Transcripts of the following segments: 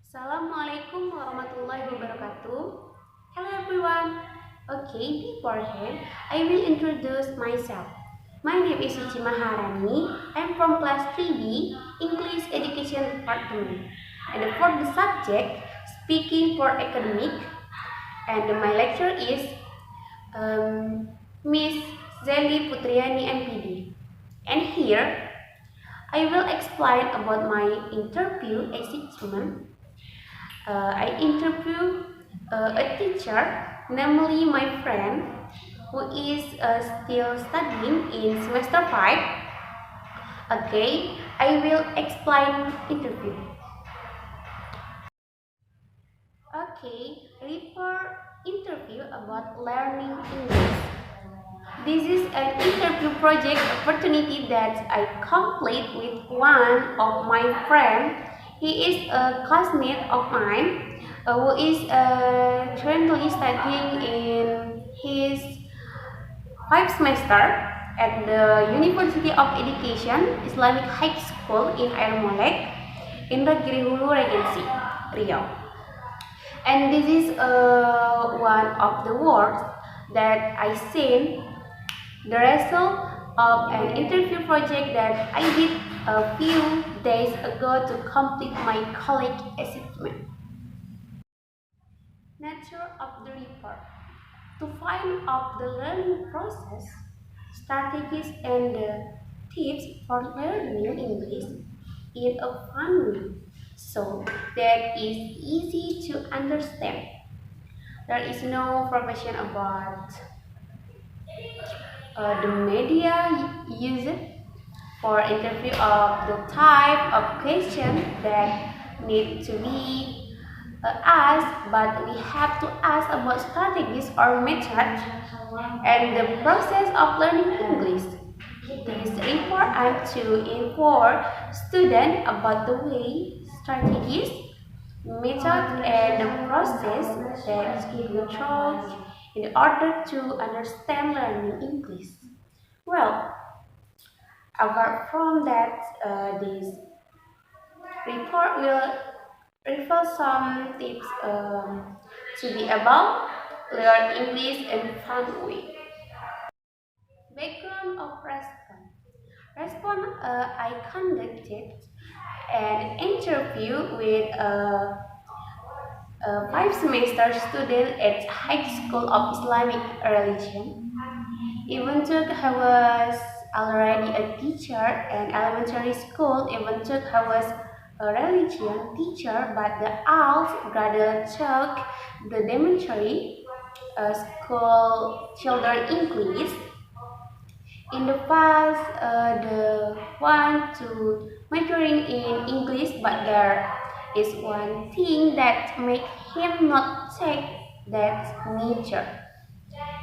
Assalamualaikum warahmatullahi wabarakatuh. Hello everyone. Okay, beforehand, I will introduce myself. My name is Suci Maharani. I'm from class 3B, English Education Department. And for the subject, Speaking for Academic. And my lecturer is Miss Zeli Putriani MPD. And here, I will explain about my interview achievement. I interview a teacher, namely my friend, who is still studying in semester 5. Okay, I will explain interview. Okay, report interview about learning English. This is an interview project opportunity that I complete with one of my friends. He is a classmate of mine who is currently studying in his 5th semester at the University of Education Islamic High School in Air Molek, Indragiri Hulu Regency, Riau. And this is one of the words that I seen the result of an interview project that I did a few days ago to complete my college achievement. Nature of the report. To find out the learning process, strategies and tips for learning English in a fun way, so that is easy to understand. There is no profession about the media used for interview of the type of question that need to be asked, but we have to ask about strategies or methods and the process of learning English. This report aims to inform students about the way, strategies, method, and the process that we through in order to understand learning English. Well, apart from that, this report will refer some tips to be about learn English in fun way. Background of response. I conducted an interview with a 5th semester student at High School of Islamic Religion. Even though I was already a teacher in elementary school, even though I was a religion teacher, but the ALS rather took the elementary school children English. In the past, the one to majoring in English, but there is one thing that make him not take that major.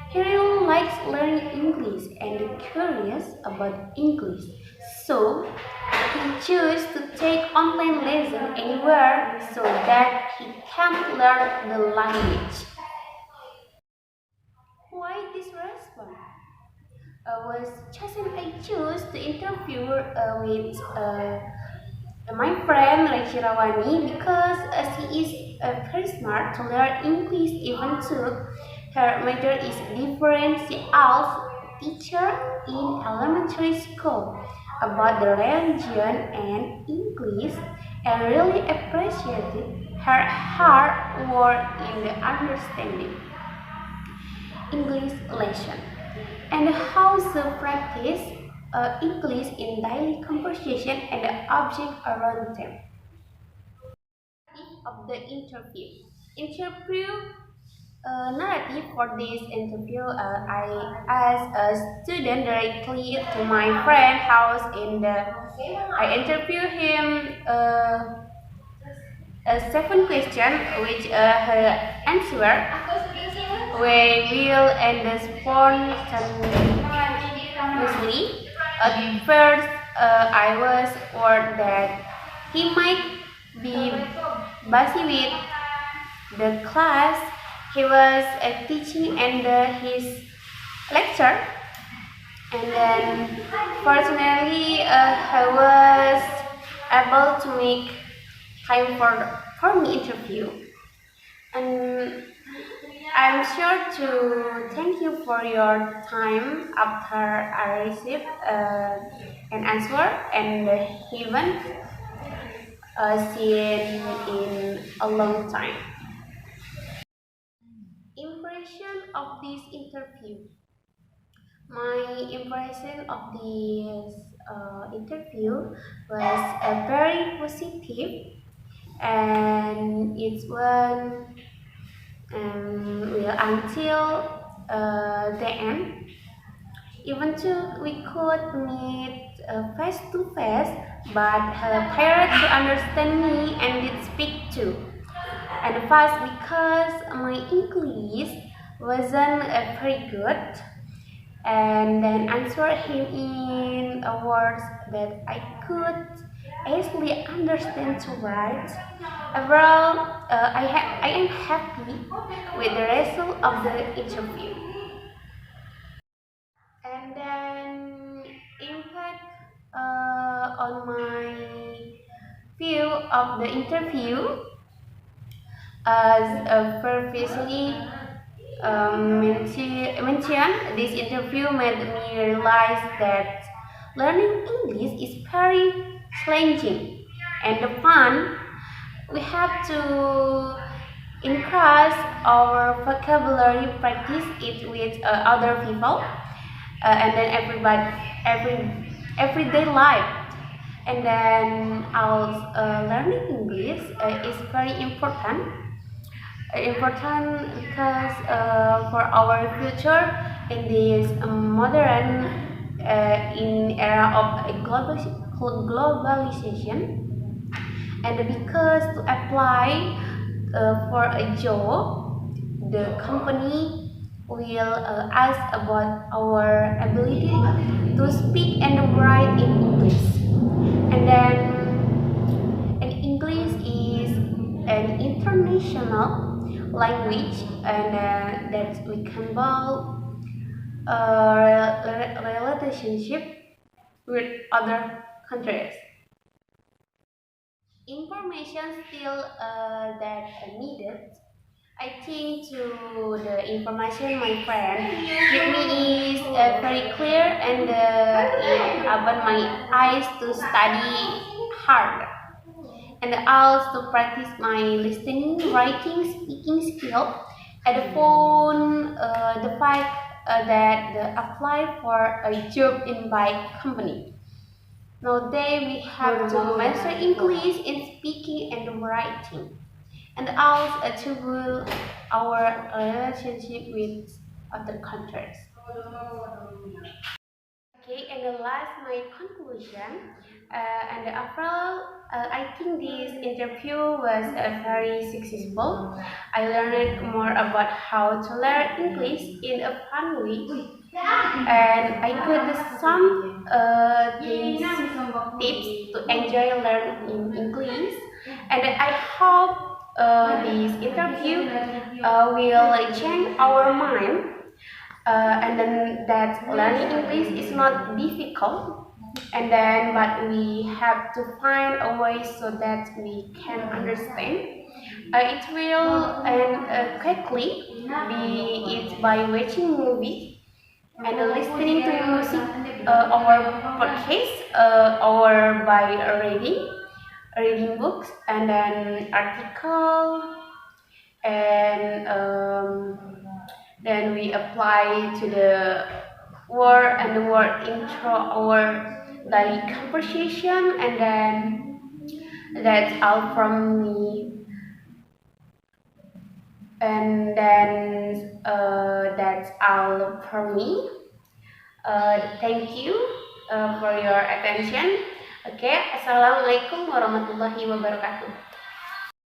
He really likes learning English and is curious about English, so he chose to take online lesson anywhere so that he can learn the language. Why this response? Was chosen. I chose to interview with my friend Rachel Rawani because she is very smart to learn English even though her major is different. She also teacher in elementary school about the religion and English and really appreciated her hard work in the understanding English lesson and how to practice English in daily conversation and the object around them. Of the interview narrative for this interview, I asked a student directly to my friend house I interview him a 7 question which her answer we will and spontaneously. At first, I was worried that he might be busy with the class he was teaching and his lecture. And then, fortunately, I was able to make time for for me interview. And I'm sure to thank you for your time after I received an answer and haven't seen in a long time. Impression of this interview. My impression of this interview was very positive, and it went until the end. Even though we could meet face to face, but her parents to understand me and did speak too. And first, because my English wasn't very good, and then answer him in words that I could easily understand to write. Overall, I am happy with the result of the interview. And then impact on my view of the interview, as previously mentioned, this interview made me realize that learning English is very challenging and fun. We have to increase our vocabulary, practice it with other people, and then everyday life. And then also learning English is very important because for our future in this modern in era of globalization, and because to apply for a job, the company will ask about our ability to speak and write in English. And then and English is an international language, and that we can build a relationship with other countries. Information still that needed. I think to the information my friend give me is very clear, and it opened my eyes to study hard, and also practice my listening, writing, speaking skill. And the phone, the fact that apply for a job in my company. Nowadays we have to master English in speaking and writing, and also to build our relationship with other countries. Okay, and the last, my conclusion. And overall, I think this interview was very successful. I learned more about how to learn English in a fun way, and I got some these tips to enjoy learning in English. And I hope this interview will change our mind, and then that learning English is not difficult, and then but we have to find a way so that we can understand. It will and quickly be it by watching movie and listening to music, or podcast, or by reading books, and then article, and then we apply to the word and the word intro our daily conversation, and then that's all from me. And then that's all for me. Thank you for your attention. Okay, assalamualaikum warahmatullahi wabarakatuh.